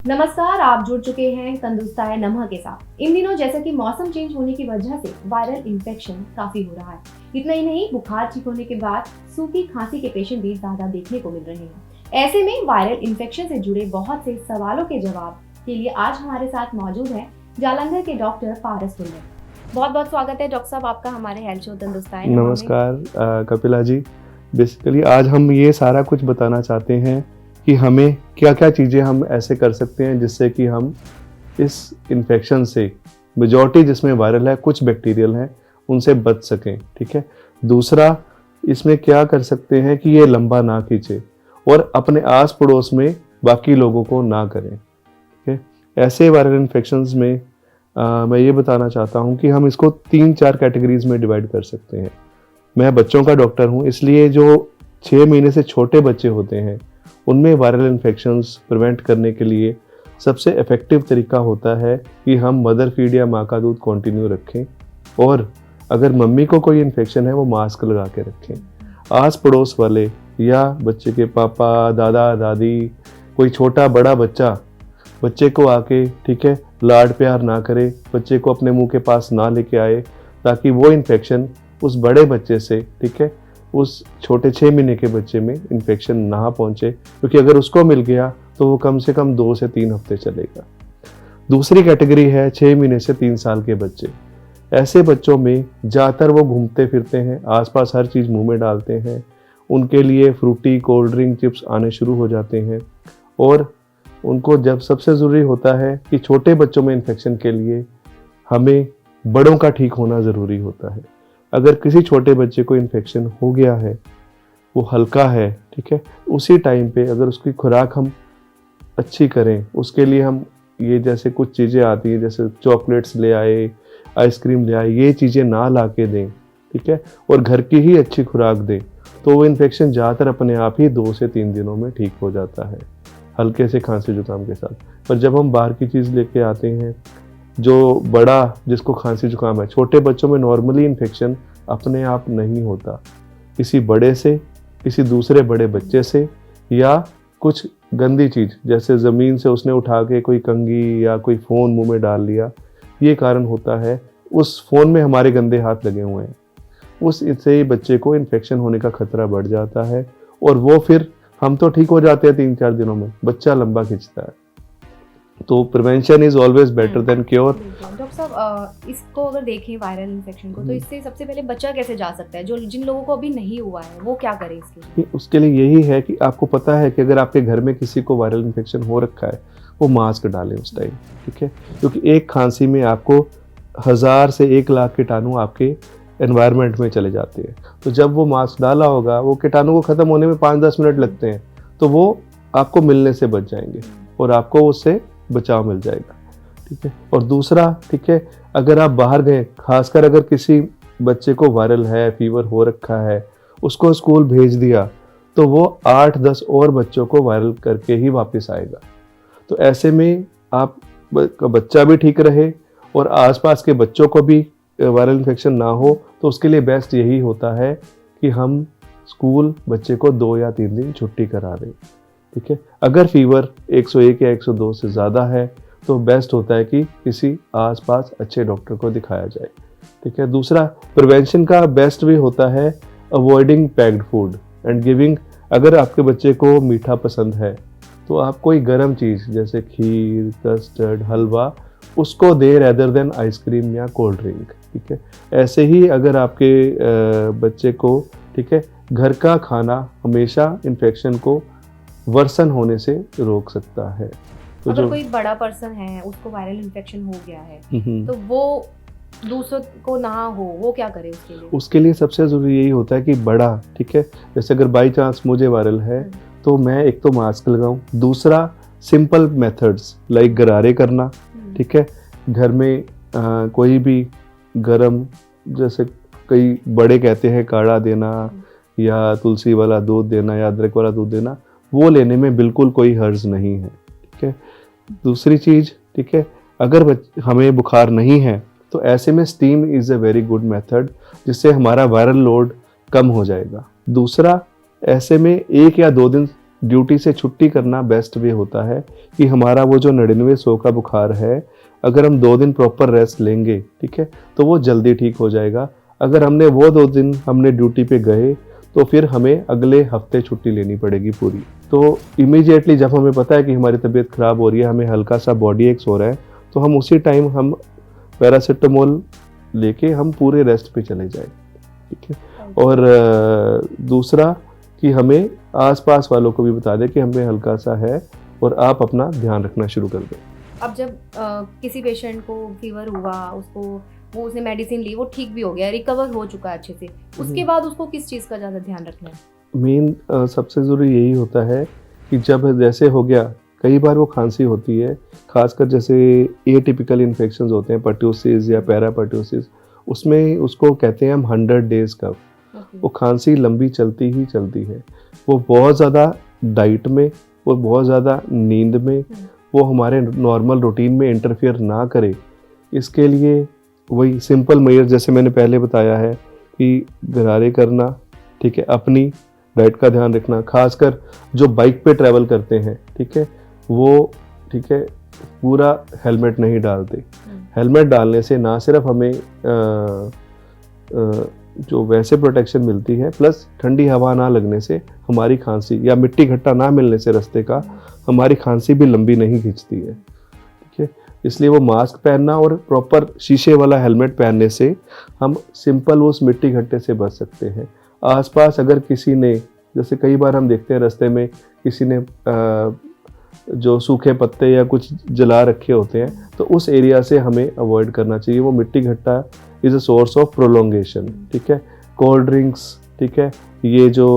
नमस्कार, आप जुड़ चुके हैं तंदुरुस्ताय नमः के साथ। इन दिनों जैसा कि मौसम चेंज होने की वजह से वायरल इन्फेक्शन काफी हो रहा है। इतना ही नहीं, बुखार ठीक होने के बाद सूखी खांसी के पेशेंट भी ज्यादा देखने को मिल रहे हैं। ऐसे में वायरल इन्फेक्शन से जुड़े बहुत से सवालों के जवाब के लिए आज हमारे साथ मौजूद है जालंधर के डॉक्टर पारस पुल्लर। बहुत बहुत स्वागत है डॉक्टर साहब आपका हमारे हेल्थ शो तंदुरुस्ताय नमः में। नमस्कार कपिला जी। बेसिकली आज हम ये सारा कुछ बताना चाहते हैं कि हमें क्या क्या चीज़ें हम ऐसे कर सकते हैं जिससे कि हम इस इन्फेक्शन से, मेजॉरिटी जिसमें वायरल है, कुछ बैक्टीरियल हैं, उनसे बच सकें। ठीक है। दूसरा, इसमें क्या कर सकते हैं कि ये लंबा ना खींचे और अपने आस पड़ोस में बाकी लोगों को ना करें। ठीक है। ऐसे वायरल इन्फेक्शंस में मैं ये बताना चाहता हूँ कि हम इसको 3-4 कैटेगरीज में डिवाइड कर सकते हैं। मैं बच्चों का डॉक्टर हूँ, इसलिए जो 6 महीने से छोटे बच्चे होते हैं उनमें वायरल इन्फेक्शंस प्रिवेंट करने के लिए सबसे इफ़ेक्टिव तरीका होता है कि हम मदर फीड या माँ का दूध कंटिन्यू रखें, और अगर मम्मी को कोई इन्फेक्शन है वो मास्क लगा के रखें। आस पड़ोस वाले या बच्चे के पापा, दादा, दादी, कोई छोटा बड़ा बच्चा बच्चे को आके, ठीक है, लाड प्यार ना करे, बच्चे को अपने मुंह के पास ना लेके आए, ताकि वो इन्फेक्शन उस बड़े बच्चे से, ठीक है, उस छोटे 6 महीने के बच्चे में इन्फेक्शन ना पहुंचे, क्योंकि अगर उसको मिल गया तो वो कम से कम 2 से 3 हफ्ते चलेगा। दूसरी कैटेगरी है 6 महीने से 3 साल के बच्चे। ऐसे बच्चों में ज़्यादातर वो घूमते फिरते हैं, आसपास हर चीज़ मुंह में डालते हैं, उनके लिए फ्रूटी, कोल्ड ड्रिंक, चिप्स आने शुरू हो जाते हैं। और उनको जब सबसे ज़रूरी होता है कि छोटे बच्चों में इन्फेक्शन के लिए हमें बड़ों का ठीक होना ज़रूरी होता है। अगर किसी छोटे बच्चे को इन्फेक्शन हो गया है, वो हल्का है, ठीक है, उसी टाइम पे अगर उसकी खुराक हम अच्छी करें, उसके लिए हम ये जैसे कुछ चीज़ें आती हैं, जैसे चॉकलेट्स ले आए, आइसक्रीम ले आए, ये चीज़ें ना ला के दें, ठीक है, और घर की ही अच्छी खुराक दें, तो वो इन्फेक्शन ज़्यादातर अपने आप ही 2 से 3 दिनों में ठीक हो जाता है, हल्के से खांसी जुकाम के साथ। पर जब हम बाहर की चीज़ लेके आते हैं, जो बड़ा जिसको खांसी जुकाम है, छोटे बच्चों में नॉर्मली इन्फेक्शन अपने आप नहीं होता, किसी बड़े से, किसी दूसरे बड़े बच्चे से, या कुछ गंदी चीज़ जैसे ज़मीन से उसने उठा के कोई कंघी या कोई फ़ोन मुंह में डाल लिया, ये कारण होता है। उस फ़ोन में हमारे गंदे हाथ लगे हुए हैं, उस इससे बच्चे को इन्फेक्शन होने का खतरा बढ़ जाता है, और वो फिर हम तो ठीक हो जाते हैं 3-4 दिनों में, बच्चा लंबा खींचता है। तो prevention is always better than cure. Doctor साहब, इसको अगर देखें वायरल इन्फेक्शन को, तो इससे सबसे पहले बच्चा कैसे जा सकता है? जो जिन लोगों को अभी नहीं हुआ है वो क्या करें इसके लिए? उसके लिए यही है कि आपको पता है कि अगर आपके घर में किसी को वायरल इन्फेक्शन हो रखा है, वो मास्क डालें उस टाइम, ठीक है, क्योंकि एक खांसी में आपको 1000 से 1 लाख कीटाणु आपके एनवायरनमेंट में चले जाते हैं। तो जब वो मास्क डाला होगा, वो कीटाणु को ख़त्म होने में 5-10 मिनट लगते हैं, तो वो आपको मिलने से बच जाएंगे और आपको उससे बचाव मिल जाएगा। ठीक है। और दूसरा, ठीक है, अगर आप बाहर गए, खासकर अगर किसी बच्चे को वायरल है, फीवर हो रखा है, उसको स्कूल भेज दिया, तो वो 8-10 और बच्चों को वायरल करके ही वापस आएगा। तो ऐसे में आप का बच्चा भी ठीक रहे और आसपास के बच्चों को भी वायरल इन्फेक्शन ना हो, तो उसके लिए बेस्ट यही होता है कि हम स्कूल बच्चे को 2 या 3 दिन छुट्टी करा दें। ठीक है। अगर फीवर 101 या 102 से ज़्यादा है, तो बेस्ट होता है कि किसी आसपास अच्छे डॉक्टर को दिखाया जाए। ठीक है। दूसरा, प्रिवेंशन का बेस्ट वे होता है avoiding packed food and giving. अगर आपके बच्चे को मीठा पसंद है, तो आप कोई गर्म चीज़ जैसे खीर, कस्टर्ड, हलवा उसको दें रेदर देन आइसक्रीम या कोल्ड ड्रिंक। ठीक है। ऐसे ही अगर आपके बच्चे को, ठीक है, घर का खाना हमेशा इन्फेक्शन को वर्सन होने से रोक सकता है। तो अगर कोई बड़ा पर्सन है, उसको वायरल इन्फेक्शन हो गया है, तो वो दूसरों को ना हो, वो क्या करे उसके लिए? उसके लिए सबसे ज़रूरी यही होता है कि बड़ा, ठीक है, जैसे अगर बाई चांस मुझे वायरल है, तो मैं एक तो मास्क लगाऊं, दूसरा सिंपल मेथड्स लाइक गरारे करना, ठीक है, घर में कोई भी गरम, जैसे कई बड़े कहते हैं काढ़ा देना या तुलसी वाला दूध देना या अदरक वाला दूध देना, वो लेने में बिल्कुल कोई हर्ज नहीं है। ठीक है। दूसरी चीज़, ठीक है, अगर हमें बुखार नहीं है, तो ऐसे में steam is a very good method, जिससे हमारा वायरल लोड कम हो जाएगा। दूसरा, ऐसे में 1 या 2 दिन ड्यूटी से छुट्टी करना बेस्ट वे होता है कि हमारा वो जो 99-100 का बुखार है, अगर हम 2 दिन प्रॉपर रेस्ट लेंगे, ठीक है, तो वो जल्दी ठीक हो जाएगा। अगर हमने वो 2 दिन हमने ड्यूटी पे गए तो फिर हमें अगले हफ्ते छुट्टी लेनी पड़ेगी पूरी। तो इमीडिएटली जब हमें पता है कि हमारी तबीयत ख़राब हो रही है, हमें हल्का सा बॉडी एक्स हो रहा है, तो हम उसी टाइम हम पैरासीटामोल लेके हम पूरे रेस्ट पे चले जाएं, ठीक है। और दूसरा कि हमें आसपास वालों को भी बता दें कि हमें हल्का सा है और आप अपना ध्यान रखना शुरू कर दें। अब जब किसी पेशेंट को फीवर हुआ, वो उसने मेडिसिन ली, वो ठीक भी हो गया, रिकवर हो चुका है अच्छे से, उसके बाद उसको किस चीज़ का ज़्यादा ध्यान रखना है? मेन सबसे ज़रूरी यही होता है कि जब जैसे हो गया, कई बार वो खांसी होती है, खासकर जैसे एटिपिकल इन्फेक्शंस होते हैं, पर्ट्यूसिस या पैरापर्ट्यूसिस, उसमें उसको कहते हैं हम 100 डेज कफ। वो खांसी लंबी चलती ही चलती है। वो बहुत ज़्यादा डाइट में, वो बहुत ज़्यादा नींद में, वो हमारे नॉर्मल रूटीन में इंटरफेयर ना करे, इसके लिए वही सिंपल मेजर जैसे मैंने पहले बताया है कि गरारे करना, ठीक है, अपनी डाइट का ध्यान रखना, खासकर जो बाइक पे ट्रैवल करते हैं, ठीक है, वो, ठीक है, पूरा हेलमेट नहीं डालते। हेलमेट डालने से ना सिर्फ हमें जो वैसे प्रोटेक्शन मिलती है, प्लस ठंडी हवा ना लगने से हमारी खांसी या मिट्टी घट्टा ना मिलने से रास्ते का हमारी खांसी भी लंबी नहीं खींचती है, ठीक है। इसलिए वो मास्क पहनना और प्रॉपर शीशे वाला हेलमेट पहनने से हम सिंपल उस मिट्टी घट्टे से बच सकते हैं। आसपास अगर किसी ने, जैसे कई बार हम देखते हैं रास्ते में किसी ने जो सूखे पत्ते या कुछ जला रखे होते हैं, तो उस एरिया से हमें अवॉइड करना चाहिए। वो मिट्टी घट्टा is a source of prolongation, ठीक है। कोल्ड ड्रिंक्स, ठीक है, ये जो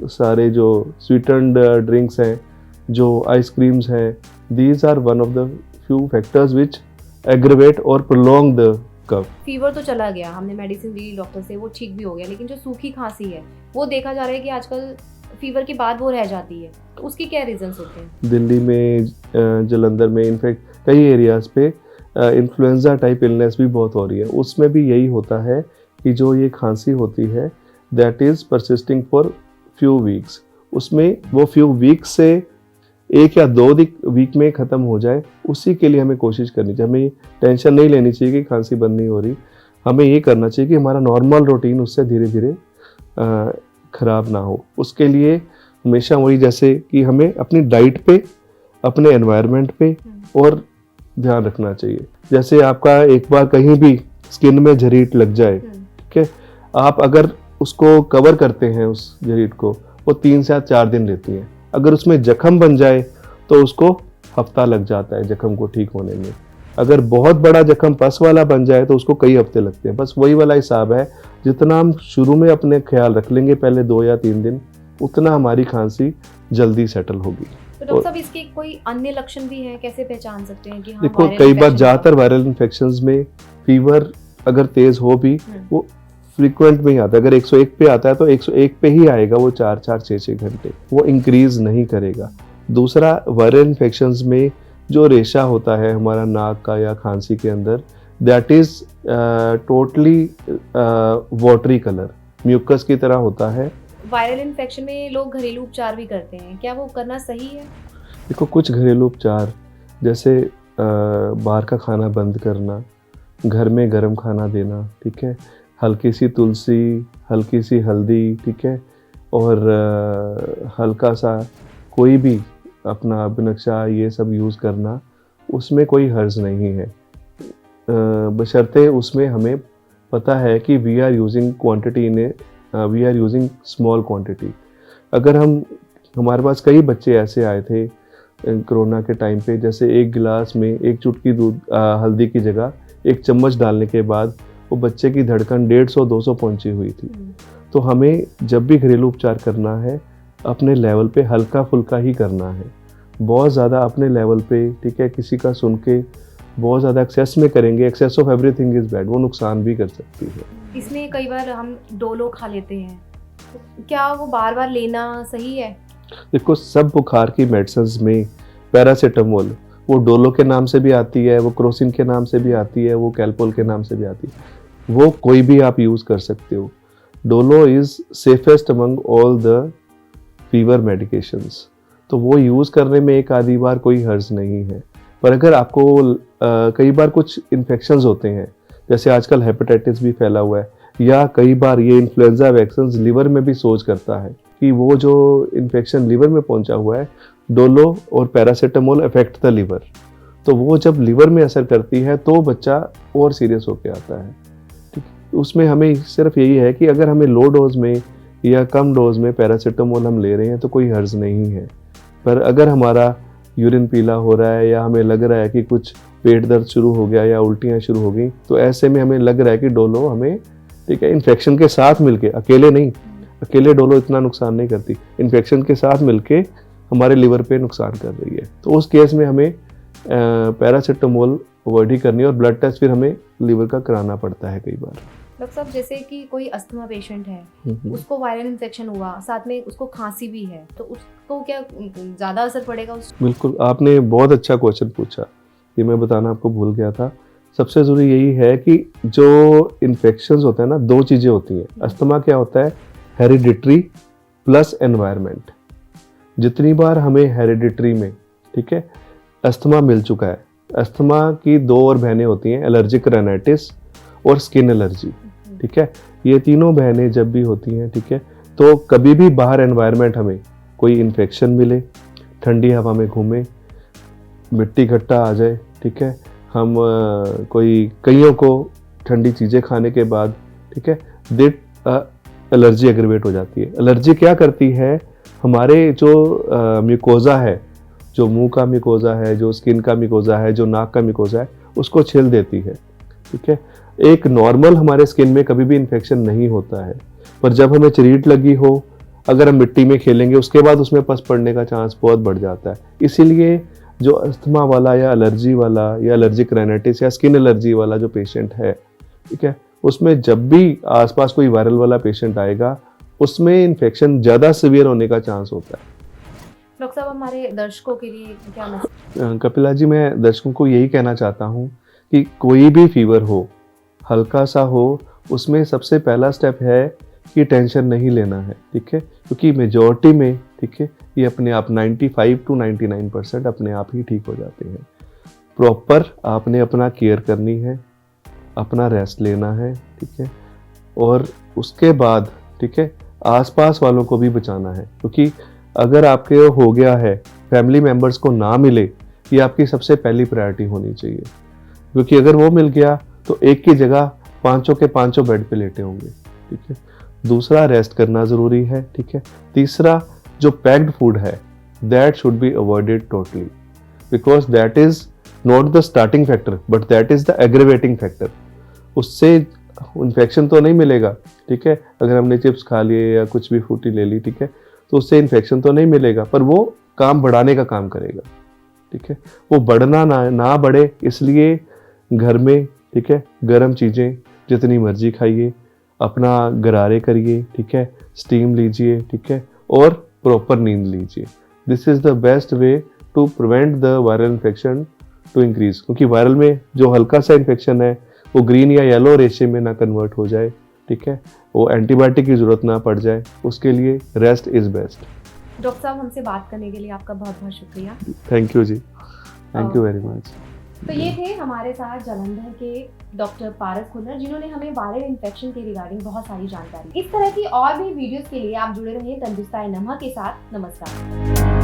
सारे जो स्वीटेंड ड्रिंक्स हैं, जो आइसक्रीम्स हैं, these are one of the few factors which aggravate और प्रोलोंग द कफ। फीवर तो चला गया, हमने मेडिसिन ली डॉक्टर से, वो ठीक भी हो गया, लेकिन जो सूखी खांसी है वो देखा जा रहा है कि आजकल फीवर के बाद वो रह जाती है, तो उसके क्या रीजंस होते हैं? दिल्ली में, जलंधर में, इनफैक्ट कई एरियाज पे इन्फ्लुएंजा टाइप इलनेस भी बहुत हो रही है। उसमें भी यही होता है कि जो ये खांसी होती है that is persisting for few weeks. उसमें वो फ्यू वीक्स से 1 या 2 वीक में ख़त्म हो जाए, उसी के लिए हमें कोशिश करनी चाहिए। हमें टेंशन नहीं लेनी चाहिए कि खांसी बंद नहीं हो रही, हमें ये करना चाहिए कि हमारा नॉर्मल रूटीन उससे धीरे धीरे ख़राब ना हो। उसके लिए हमेशा वही, जैसे कि हमें अपनी डाइट पे, अपने एनवायरनमेंट पे और ध्यान रखना चाहिए। जैसे आपका एक बार कहीं भी स्किन में झरीट लग जाए, ठीक है, आप अगर उसको कवर करते हैं उस झरीट को, वो 3 से 4 दिन लेती है। अगर उसमें जख्म बन जाए तो उसको हफ्ता लग जाता है जख्म को ठीक होने में। अगर बहुत बड़ा जख्म पस वाला बन जाए तो उसको कई हफ्ते लगते हैं। बस वही वाला हिसाब है, जितना हम शुरू में अपने ख्याल रख लेंगे पहले 2 या 3 दिन, उतना हमारी खांसी जल्दी सेटल होगी। तो डॉक्टर साहब, इसके कोई अन्य लक्षण भी हैं, कैसे पहचान सकते हैं कि हाँ, देखो, कई बार ज़्यादातर वायरल इन्फेक्शंस में फीवर अगर तेज हो भी वो फ्रीक्वेंट में ही आता है। अगर 101 पे आता है तो 101 पे ही आएगा, वो 4-4, 6-6 घंटे, वो इंक्रीज नहीं करेगा। दूसरा, वायरल इन्फेक्शंस में जो रेशा होता है हमारा नाक का या खांसी के अंदर, that is totally watery colour, mucus की तरह होता है। वायरल इन्फेक्शन में लोग घरेलू उपचार भी करते हैं, क्या वो करना सही है? देखो, कुछ घरेलू उपचार जैसे बाहर का खाना बंद करना, घर में गर्म खाना देना, ठीक है, हल्की सी तुलसी, हल्की सी हल्दी, ठीक है, और हल्का सा कोई भी अपना बिनक्शा, ये सब यूज़ करना, उसमें कोई हर्ज नहीं है, बशर्ते उसमें हमें पता है कि we are using quantity we are using small quantity. अगर हमारे पास कई बच्चे ऐसे आए थे कोरोना के टाइम पे, जैसे 1 गिलास में 1 चुटकी दूध हल्दी की जगह 1 चम्मच डालने के बाद वो बच्चे की धड़कन 150-200 पहुंची हुई थी। तो हमें जब भी घरेलू उपचार करना है, अपने लेवल पे हल्का फुल्का ही करना है, बहुत ज़्यादा अपने लेवल पे, ठीक है, किसी का सुन के बहुत ज़्यादा एक्सेस में करेंगे, excess of everything is bad, वो नुकसान भी कर सकती है। इसमें कई बार हम डोलो खा लेते हैं, तो क्या वो बार बार लेना सही है? देखो, सब बुखार की मेडिसिन्स में पैरासीटामोल, वो डोलो के नाम से भी आती है, वो क्रोसिन के नाम से भी आती है, वो कैलपोल के नाम से भी आती है, वो कोई भी आप यूज़ कर सकते हो। Dolo is safest among all the fever medications, तो वो यूज़ करने में एक आधी बार कोई हर्ज नहीं है। पर अगर आपको कई बार कुछ इन्फेक्शंस होते हैं, जैसे आजकल हेपेटाइटिस भी फैला हुआ है, या कई बार ये इन्फ्लुएंजा वैक्सीन्स लिवर में भी सोच करता है कि वो जो इन्फेक्शन लिवर में पहुंचा हुआ है, डोलो और पैरासीटामोल अफेक्ट द लिवर, तो वो जब लिवर में असर करती है तो बच्चा और सीरियस होके आता है। ठीक, उसमें हमें सिर्फ यही है कि अगर हमें लो डोज में या कम डोज में पैरासीटामोल हम ले रहे हैं तो कोई हर्ज नहीं है। पर अगर हमारा यूरिन पीला हो रहा है या हमें लग रहा है कि कुछ पेट दर्द शुरू हो गया या उल्टियाँ शुरू हो गई, तो ऐसे में हमें लग रहा है कि डोलो हमें, ठीक है, इन्फेक्शन के साथ मिलके, अकेले नहीं, अकेले डोलो इतना नुकसान नहीं करती, इन्फेक्शन के साथ मिलके हमारे लिवर पे नुकसान कर रही है। तो उस केस में हमें पैरासीटामोल अवॉइड ही करनी है और ब्लड टेस्ट फिर हमें लिवर का कराना पड़ता है कई बार। डॉक्टर साहब, जैसे कि कोई अस्थमा पेशेंट है, उसको वायरल इन्फेक्शन हुआ, साथ में उसको खांसी भी है, तो उसको क्या ज़्यादा असर पड़ेगा बिल्कुल, आपने बहुत अच्छा क्वेश्चन पूछा, ये मैं बताना आपको भूल गया था। सबसे ज़रूरी यही है कि जो इन्फेक्शंस होते हैं ना, दो चीज़ें होती हैं। अस्थमा क्या होता है? Hereditary plus environment. जितनी बार हमें हेरिडिटरी में, ठीक है, अस्थमा मिल चुका है, अस्थमा की दो और बहनें होती हैं, एलर्जिक राइनाइटिस और स्किन एलर्जी, ठीक है। ये तीनों बहनें जब भी होती हैं, ठीक है, तो कभी भी बाहर एनवायरनमेंट हमें कोई इन्फेक्शन मिले, ठंडी हवा में घूमें, मिट्टी घट्टा आ जाए, ठीक है, हम कईयों को ठंडी चीज़ें खाने के बाद, ठीक है, एलर्जी एग्रीवेट हो जाती है। एलर्जी क्या करती है? हमारे जो म्यूकोजा है, जो मुंह का म्यूकोजा है, जो स्किन का म्यूकोजा है, जो नाक का म्यूकोजा है, उसको छील देती है, ठीक है। एक नॉर्मल हमारे स्किन में कभी भी इन्फेक्शन नहीं होता है, पर जब हमें चरीट लगी हो, अगर हम मिट्टी में खेलेंगे, उसके बाद उसमें पस पड़ने का चांस बहुत बढ़ जाता है। इसीलिए जो अस्थमा वाला या एलर्जी वाला या एलर्जिक राइनाइटिस या स्किन एलर्जी वाला जो पेशेंट है, ठीक है, उसमें जब भी आसपास कोई वायरल वाला पेशेंट आएगा, उसमें इन्फेक्शन ज़्यादा सीवियर होने का चांस होता है। डॉक्टर साहब, हमारे दर्शकों के लिए क्या कपिला जी, मैं दर्शकों को यही कहना चाहता हूँ कि कोई भी फीवर हो, हल्का सा हो, उसमें सबसे पहला स्टेप है कि टेंशन नहीं लेना है, ठीक है, क्योंकि मेजॉरिटी में, ठीक है, ये अपने आप 95 to 99% अपने आप ही ठीक हो जाते हैं। प्रॉपर आपने अपना केयर करनी है, अपना रेस्ट लेना है, ठीक है, और उसके बाद, ठीक है, आसपास वालों को भी बचाना है, क्योंकि अगर आपके हो गया है, फैमिली मेम्बर्स को ना मिले, ये आपकी सबसे पहली प्रायोरिटी होनी चाहिए, क्योंकि अगर वो मिल गया तो एक की जगह पांचों के पांचों बेड पे लेटे होंगे, ठीक है। दूसरा, रेस्ट करना ज़रूरी है, ठीक है। तीसरा, जो पैक्ड फूड है, that should be avoided totally, because that is not the starting factor but that is the aggravating factor. उससे इन्फेक्शन तो नहीं मिलेगा, ठीक है, अगर हमने चिप्स खा लिए या कुछ भी फ्रूटी ले ली, ठीक है, तो उससे इन्फेक्शन तो नहीं मिलेगा, पर वो काम बढ़ाने का काम करेगा, ठीक है। वो बढ़ना ना बढ़े, इसलिए घर में, ठीक है, गर्म चीज़ें जितनी मर्जी खाइए, अपना गरारे करिए, ठीक है, स्टीम लीजिए, ठीक है, और प्रॉपर नींद लीजिए। This is the best way to prevent the viral infection to increase, क्योंकि वायरल में जो हल्का सा इन्फेक्शन है वो ग्रीन या येलो रेशे में ना कन्वर्ट हो जाए, ठीक है, वो एंटीबायोटिक की ज़रूरत ना पड़ जाए, उसके लिए रेस्ट इज़ बेस्ट। डॉक्टर साहब, हमसे बात करने के लिए आपका बहुत बहुत शुक्रिया। थैंक यू जी, थैंक यू वेरी मच। तो ये थे हमारे साथ जालंधर के डॉक्टर पारस खुल्लर, जिन्होंने हमें वायरल इन्फेक्शन के रिगार्डिंग बहुत सारी जानकारी। इस तरह की और भी वीडियोस के लिए आप जुड़े रहिए तंदुरुस्ताए नम्हा के साथ। नमस्कार।